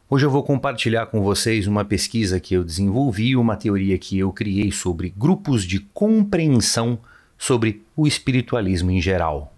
Hoje eu vou compartilhar com vocês uma pesquisa que eu desenvolvi, uma teoria que eu criei sobre grupos de compreensão sobre o espiritualismo em geral.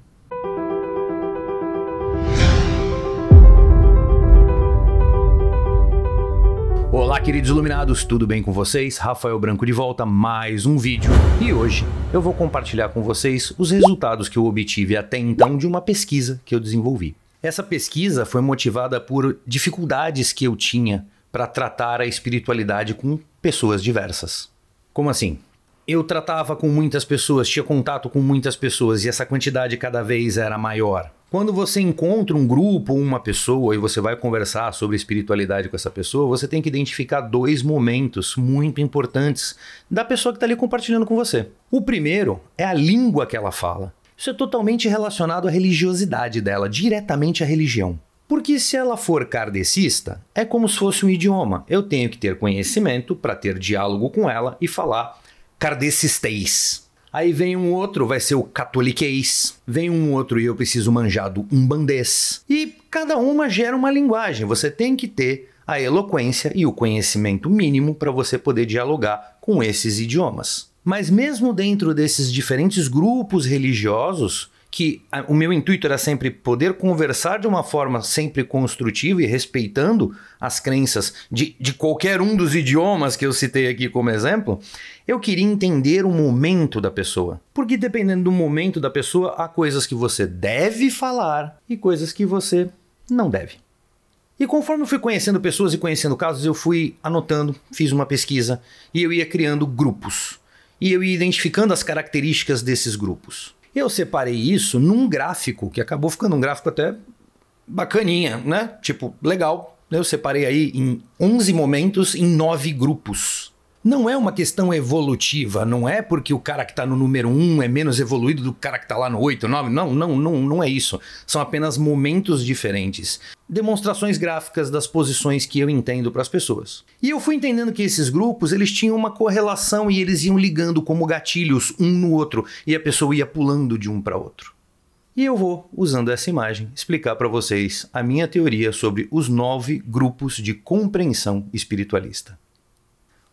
Olá, queridos iluminados, tudo bem com vocês? Rafael Branco de volta, mais um vídeo. E hoje eu vou compartilhar com vocês os resultados que eu obtive até então de uma pesquisa que eu desenvolvi. Essa pesquisa foi motivada por dificuldades que eu tinha para tratar a espiritualidade com pessoas diversas. Como assim? Eu tratava com muitas pessoas, tinha contato com muitas pessoas e essa quantidade cada vez era maior. Quando você encontra um grupo ou uma pessoa e você vai conversar sobre espiritualidade com essa pessoa, você tem que identificar dois momentos muito importantes da pessoa que está ali compartilhando com você. O primeiro é a língua que ela fala. Isso é totalmente relacionado à religiosidade dela, diretamente à religião. Porque se ela for kardecista, é como se fosse um idioma. Eu tenho que ter conhecimento para ter diálogo com ela e falar kardecistês. Aí vem um outro, vai ser o catoliquês. Vem um outro e eu preciso manjar do umbandês. E cada uma gera uma linguagem. Você tem que ter a eloquência e o conhecimento mínimo para você poder dialogar com esses idiomas. Mas mesmo dentro desses diferentes grupos religiosos, que o meu intuito era sempre poder conversar de uma forma sempre construtiva e respeitando as crenças de qualquer um dos idiomas que eu citei aqui como exemplo, eu queria entender o momento da pessoa. Porque dependendo do momento da pessoa, há coisas que você deve falar e coisas que você não deve. E conforme eu fui conhecendo pessoas e conhecendo casos, eu fui anotando, fiz uma pesquisa e eu ia criando grupos. E eu ia identificando as características desses grupos. Eu separei isso num gráfico, que acabou ficando um gráfico até bacaninha, né? Tipo, legal. Eu separei aí em 11 momentos em 9 grupos. Não é uma questão evolutiva, não é porque o cara que está no número 1 é menos evoluído do cara que está lá no 8, 9, não é isso. São apenas momentos diferentes. Demonstrações gráficas das posições que eu entendo para as pessoas. E eu fui entendendo que esses grupos, eles tinham uma correlação e eles iam ligando como gatilhos um no outro e a pessoa ia pulando de um para outro. E eu vou, usando essa imagem, explicar para vocês a minha teoria sobre os 9 grupos de compreensão espiritualista.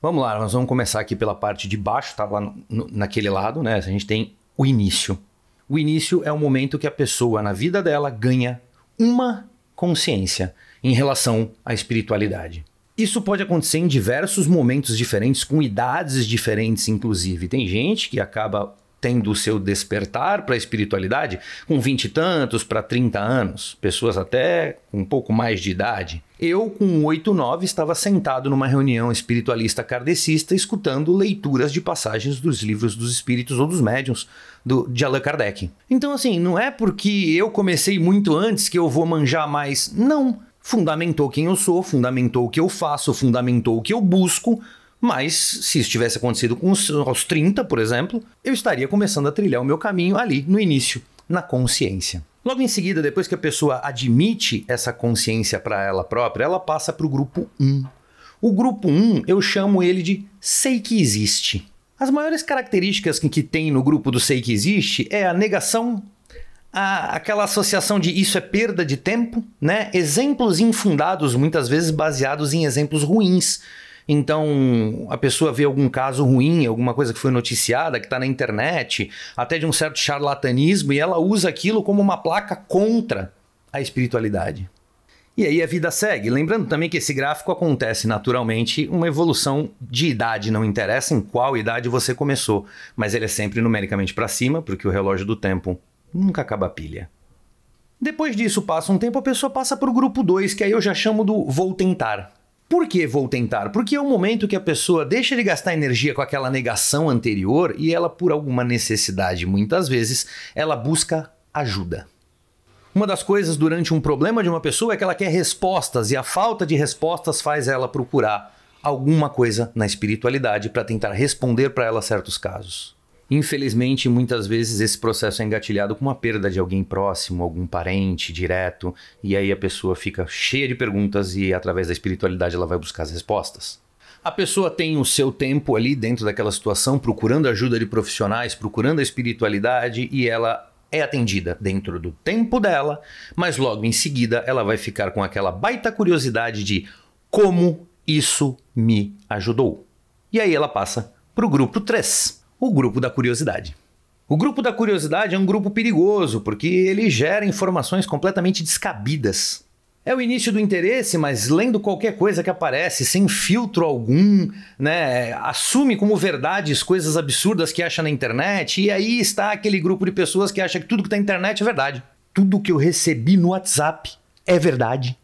Vamos lá, nós vamos começar aqui pela parte de baixo, tá lá naquele lado, né? A gente tem o início. O início é o momento que a pessoa, na vida dela, ganha uma consciência em relação à espiritualidade. Isso pode acontecer em diversos momentos diferentes, com idades diferentes, inclusive. Tem gente que acaba tendo o seu despertar para a espiritualidade com 20 e tantos para 30 anos, pessoas até com um pouco mais de idade. Eu, com 8, 9, estava sentado numa reunião espiritualista kardecista escutando leituras de passagens dos livros dos espíritos ou dos médiuns de Allan Kardec. Então, assim, não é porque eu comecei muito antes que eu vou manjar mais. Não. Fundamentou quem eu sou, fundamentou o que eu faço, fundamentou o que eu busco. Mas, se isso tivesse acontecido aos 30, por exemplo, eu estaria começando a trilhar o meu caminho ali, no início, na consciência. Logo em seguida, depois que a pessoa admite essa consciência para ela própria, ela passa para o grupo 1. O grupo 1, eu chamo ele de sei que existe. As maiores características que tem no grupo do sei que existe é a negação, aquela associação de isso é perda de tempo, né? Exemplos infundados, muitas vezes baseados em exemplos ruins. Então, a pessoa vê algum caso ruim, alguma coisa que foi noticiada, que está na internet, até de um certo charlatanismo, e ela usa aquilo como uma placa contra a espiritualidade. E aí a vida segue. Lembrando também que esse gráfico acontece naturalmente uma evolução de idade, não interessa em qual idade você começou, mas ele é sempre numericamente para cima, porque o relógio do tempo nunca acaba a pilha. Depois disso passa um tempo, a pessoa passa para o grupo 2, que aí eu já chamo do vou tentar. Por que vou tentar? Porque é o momento que a pessoa deixa de gastar energia com aquela negação anterior e ela, por alguma necessidade, muitas vezes, ela busca ajuda. Uma das coisas durante um problema de uma pessoa é que ela quer respostas e a falta de respostas faz ela procurar alguma coisa na espiritualidade para tentar responder para ela certos casos. Infelizmente, muitas vezes esse processo é engatilhado com uma perda de alguém próximo, algum parente direto, e aí a pessoa fica cheia de perguntas e através da espiritualidade ela vai buscar as respostas. A pessoa tem o seu tempo ali dentro daquela situação, procurando ajuda de profissionais, procurando a espiritualidade, e ela é atendida dentro do tempo dela, mas logo em seguida ela vai ficar com aquela baita curiosidade de como isso me ajudou. E aí ela passa para o grupo 3, o grupo da curiosidade. O grupo da curiosidade é um grupo perigoso, porque ele gera informações completamente descabidas. É o início do interesse, mas lendo qualquer coisa que aparece, sem filtro algum, né? Assume como verdades coisas absurdas que acha na internet, e aí está aquele grupo de pessoas que acha que tudo que está na internet é verdade. Tudo que eu recebi no WhatsApp é verdade.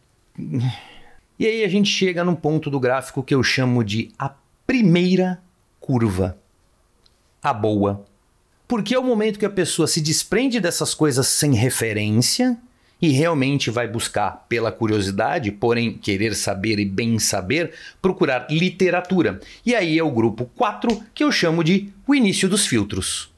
E aí a gente chega num ponto do gráfico que eu chamo de a primeira curva, a boa. Porque é o momento que a pessoa se desprende dessas coisas sem referência e realmente vai buscar pela curiosidade, porém querer saber e bem saber, procurar literatura. E aí é o grupo 4 que eu chamo de o início dos filtros.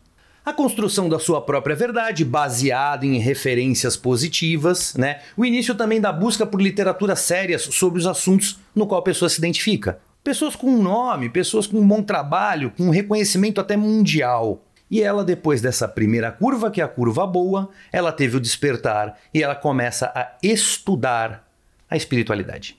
A construção da sua própria verdade, baseada em referências positivas, né? O início também da busca por literaturas sérias sobre os assuntos no qual a pessoa se identifica. Pessoas com um nome, pessoas com um bom trabalho, com um reconhecimento até mundial. E ela, depois dessa primeira curva, que é a curva boa, ela teve o despertar e ela começa a estudar a espiritualidade.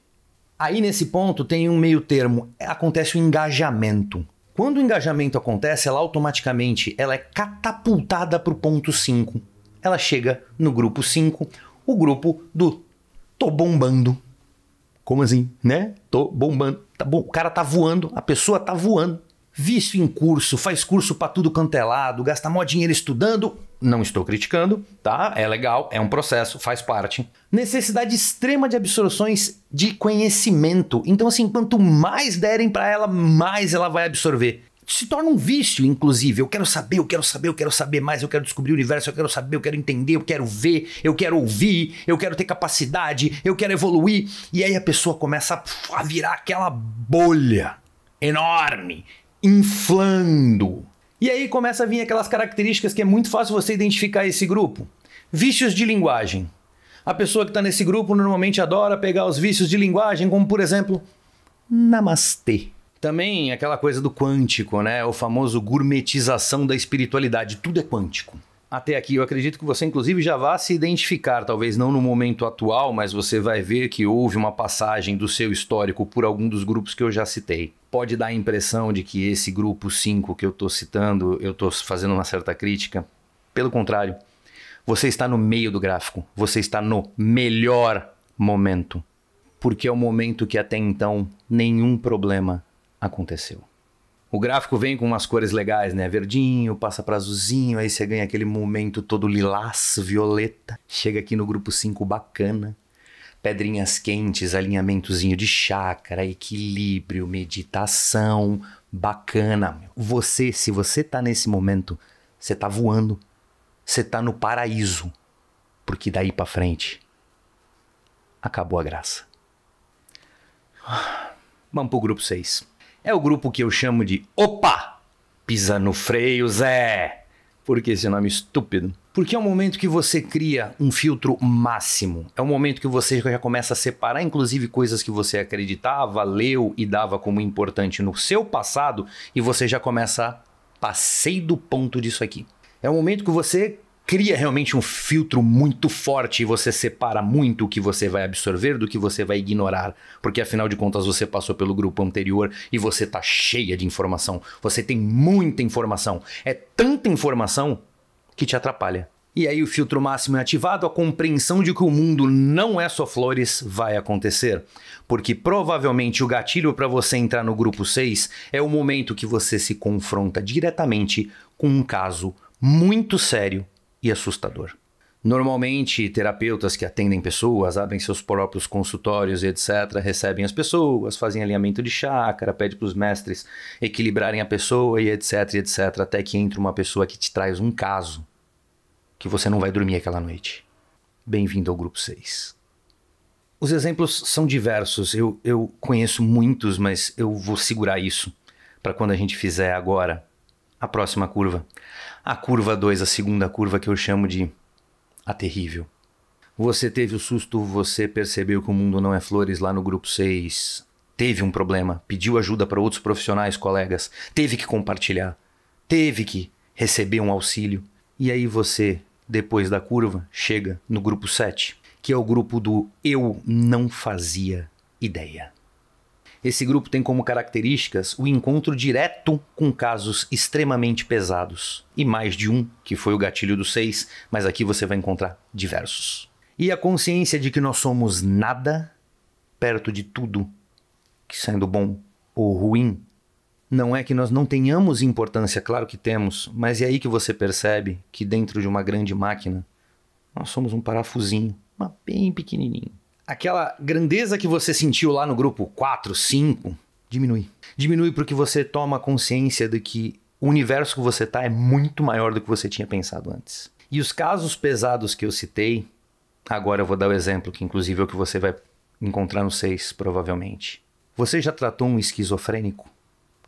Aí nesse ponto tem um meio termo, acontece o engajamento. Quando o engajamento acontece, ela automaticamente é catapultada para o ponto 5. Ela chega no grupo 5, o grupo do tô bombando. Como assim, né? Tô bombando. Tá bom, o cara tá voando, a pessoa tá voando. Vício em curso, faz curso pra tudo quanto é lado, gasta mó dinheiro estudando. Não estou criticando, tá? É legal, é um processo, faz parte. Necessidade extrema de absorções de conhecimento. Então, assim, quanto mais derem pra ela, mais ela vai absorver. Se torna um vício, inclusive. Eu quero saber, eu quero saber, eu quero saber mais, eu quero descobrir o universo, eu quero saber, eu quero entender, eu quero ver, eu quero ouvir, eu quero ter capacidade, eu quero evoluir. E aí a pessoa começa a virar aquela bolha enorme, inflando. E aí começa a vir aquelas características que é muito fácil você identificar esse grupo. Vícios de linguagem. A pessoa que está nesse grupo normalmente adora pegar os vícios de linguagem, como por exemplo, namastê. Também aquela coisa do quântico, né? O famoso gourmetização da espiritualidade. Tudo é quântico. Até aqui eu acredito que você inclusive já vá se identificar, talvez não no momento atual, mas você vai ver que houve uma passagem do seu histórico por algum dos grupos que eu já citei. Pode dar a impressão de que esse grupo 5 que eu estou citando, eu estou fazendo uma certa crítica. Pelo contrário, você está no meio do gráfico, você está no melhor momento, porque é o momento que até então nenhum problema aconteceu. O gráfico vem com umas cores legais, né? Verdinho, passa para azulzinho, aí você ganha aquele momento todo lilás, violeta. Chega aqui no grupo 5 bacana. Pedrinhas quentes, alinhamentozinho de chácara, equilíbrio, meditação, bacana. Você, se você tá nesse momento, você tá voando. Você tá no paraíso. Porque daí para frente, acabou a graça. Vamos pro grupo 6. É o grupo que eu chamo de opa, pisa no freio, Zé. Por que esse nome estúpido? Porque é o momento que você cria um filtro máximo. É o momento que você já começa a separar, inclusive, coisas que você acreditava, leu e dava como importante no seu passado, e você já começa a passei do ponto disso aqui. É o momento que você cria realmente um filtro muito forte e você separa muito o que você vai absorver do que você vai ignorar. Porque afinal de contas você passou pelo grupo anterior e você tá cheia de informação. Você tem muita informação. É tanta informação que te atrapalha. E aí o filtro máximo é ativado, a compreensão de que o mundo não é só flores vai acontecer. Porque provavelmente o gatilho para você entrar no grupo 6 é o momento que você se confronta diretamente com um caso muito sério e assustador. Normalmente, terapeutas que atendem pessoas, abrem seus próprios consultórios e etc., recebem as pessoas, fazem alinhamento de chácara, pedem para os mestres equilibrarem a pessoa e etc, até que entra uma pessoa que te traz um caso que você não vai dormir aquela noite. Bem-vindo ao grupo 6. Os exemplos são diversos, eu conheço muitos, mas eu vou segurar isso para quando a gente fizer agora a próxima curva. A curva 2, a segunda curva que eu chamo de a terrível. Você teve o susto, você percebeu que o mundo não é flores lá no grupo 6. Teve um problema, pediu ajuda para outros profissionais, colegas. Teve que compartilhar. Teve que receber um auxílio. E aí você, depois da curva, chega no grupo 7, que é o grupo do eu não fazia ideia. Esse grupo tem como características o encontro direto com casos extremamente pesados. E mais de um, que foi o gatilho do 6, mas aqui você vai encontrar diversos. E a consciência de que nós somos nada perto de tudo, que sendo bom ou ruim, não é que nós não tenhamos importância, claro que temos, mas é aí que você percebe que dentro de uma grande máquina, nós somos um parafusinho, mas bem pequenininho. Aquela grandeza que você sentiu lá no grupo 4, 5, diminui. Diminui porque você toma consciência de que o universo que você está é muito maior do que você tinha pensado antes. E os casos pesados que eu citei, agora eu vou dar o exemplo, que inclusive é o que você vai encontrar no 6, provavelmente. Você já tratou um esquizofrênico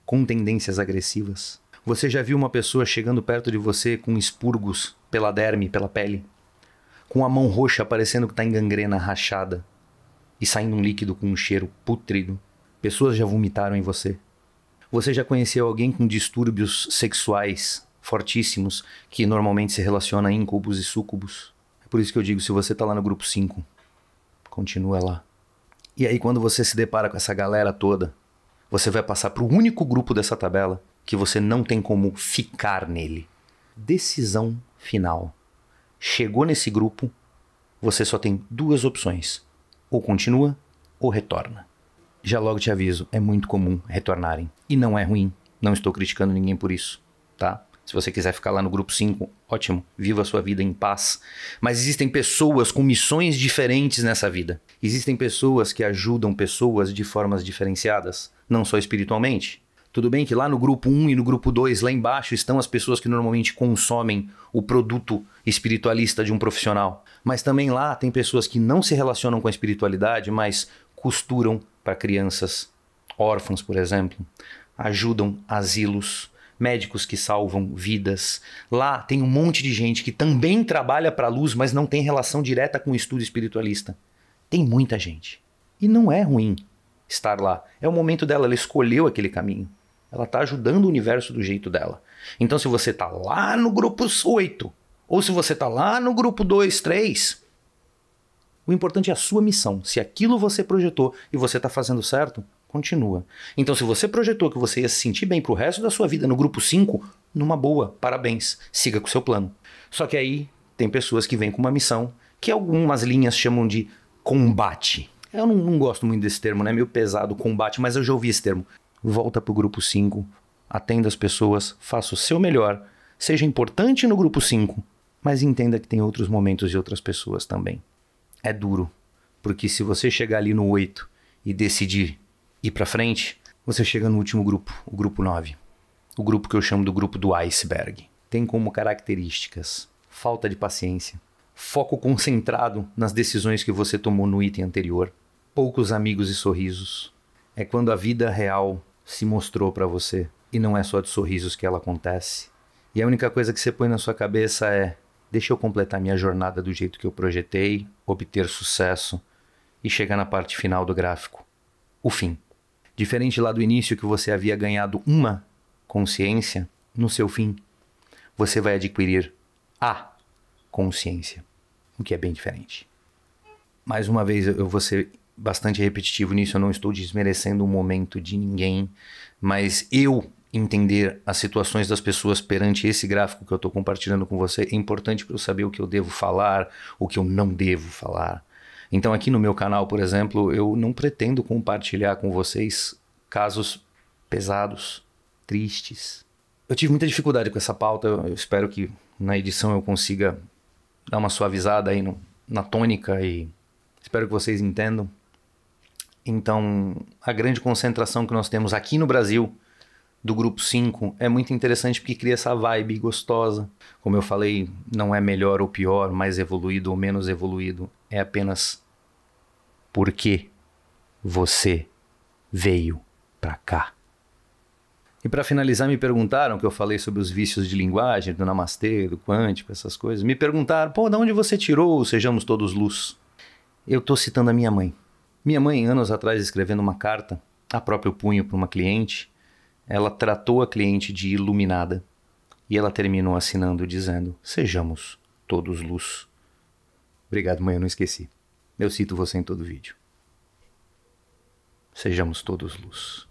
com tendências agressivas? Você já viu uma pessoa chegando perto de você com expurgos pela derme, pela pele? Com a mão roxa parecendo que está em gangrena rachada e saindo um líquido com um cheiro pútrido? Pessoas já vomitaram em você? Você já conheceu alguém com distúrbios sexuais fortíssimos que normalmente se relaciona a íncubos e súcubos? É por isso que eu digo, se você está lá no grupo 5, continua lá. E aí quando você se depara com essa galera toda, você vai passar para o único grupo dessa tabela que você não tem como ficar nele. Decisão final. Chegou nesse grupo, você só tem duas opções. Ou continua, ou retorna. Já logo te aviso, é muito comum retornarem. E não é ruim, não estou criticando ninguém por isso, tá? Se você quiser ficar lá no grupo 5, ótimo, viva a sua vida em paz. Mas existem pessoas com missões diferentes nessa vida. Existem pessoas que ajudam pessoas de formas diferenciadas, não só espiritualmente. Tudo bem que lá no grupo 1 e no grupo 2, lá embaixo, estão as pessoas que normalmente consomem o produto espiritualista de um profissional. Mas também lá tem pessoas que não se relacionam com a espiritualidade, mas costuram para crianças órfãos, por exemplo. Ajudam asilos, médicos que salvam vidas. Lá tem um monte de gente que também trabalha para a luz, mas não tem relação direta com o estudo espiritualista. Tem muita gente. E não é ruim estar lá. É o momento dela, ela escolheu aquele caminho. Ela está ajudando o universo do jeito dela. Então se você está lá no grupo 8, ou se você está lá no grupo 2, 3, o importante é a sua missão. Se aquilo você projetou e você está fazendo certo, continua. Então se você projetou que você ia se sentir bem pro resto da sua vida no grupo 5, numa boa, parabéns, siga com o seu plano. Só que aí tem pessoas que vêm com uma missão que algumas linhas chamam de combate. Eu não gosto muito desse termo, né? Meio pesado, combate, mas eu já ouvi esse termo. Volta pro grupo 5, atenda as pessoas, faça o seu melhor, seja importante no grupo 5, mas entenda que tem outros momentos e outras pessoas também. É duro, porque se você chegar ali no 8 e decidir ir pra frente, você chega no último grupo, o grupo 9. O grupo que eu chamo do grupo do iceberg. Tem como características falta de paciência, foco concentrado nas decisões que você tomou no item anterior, poucos amigos e sorrisos. É quando a vida real se mostrou para você e não é só de sorrisos que ela acontece. E a única coisa que você põe na sua cabeça é: deixa eu completar minha jornada do jeito que eu projetei, obter sucesso e chegar na parte final do gráfico. O fim. Diferente lá do início que você havia ganhado uma consciência, no seu fim você vai adquirir a consciência, o que é bem diferente. Mais uma vez eu vou ser bastante repetitivo nisso, eu não estou desmerecendo o momento de ninguém, mas eu entender as situações das pessoas perante esse gráfico que eu estou compartilhando com você é importante para eu saber o que eu devo falar, o que eu não devo falar. Então aqui no meu canal, por exemplo, eu não pretendo compartilhar com vocês casos pesados, tristes. Eu tive muita dificuldade com essa pauta, eu espero que na edição eu consiga dar uma suavizada aí na tônica e espero que vocês entendam. Então, a grande concentração que nós temos aqui no Brasil do grupo 5 é muito interessante porque cria essa vibe gostosa. Como eu falei, não é melhor ou pior, mais evoluído ou menos evoluído. É apenas porque você veio pra cá. E para finalizar, me perguntaram, que eu falei sobre os vícios de linguagem, do namastê, do quântico, essas coisas. Me perguntaram, pô, de onde você tirou o Sejamos Todos Luz? Eu tô citando a minha mãe. Minha mãe, anos atrás, escrevendo uma carta a próprio punho para uma cliente, ela tratou a cliente de iluminada e ela terminou assinando dizendo: sejamos todos luz. Obrigado, mãe, eu não esqueci. Eu cito você em todo vídeo. Sejamos todos luz.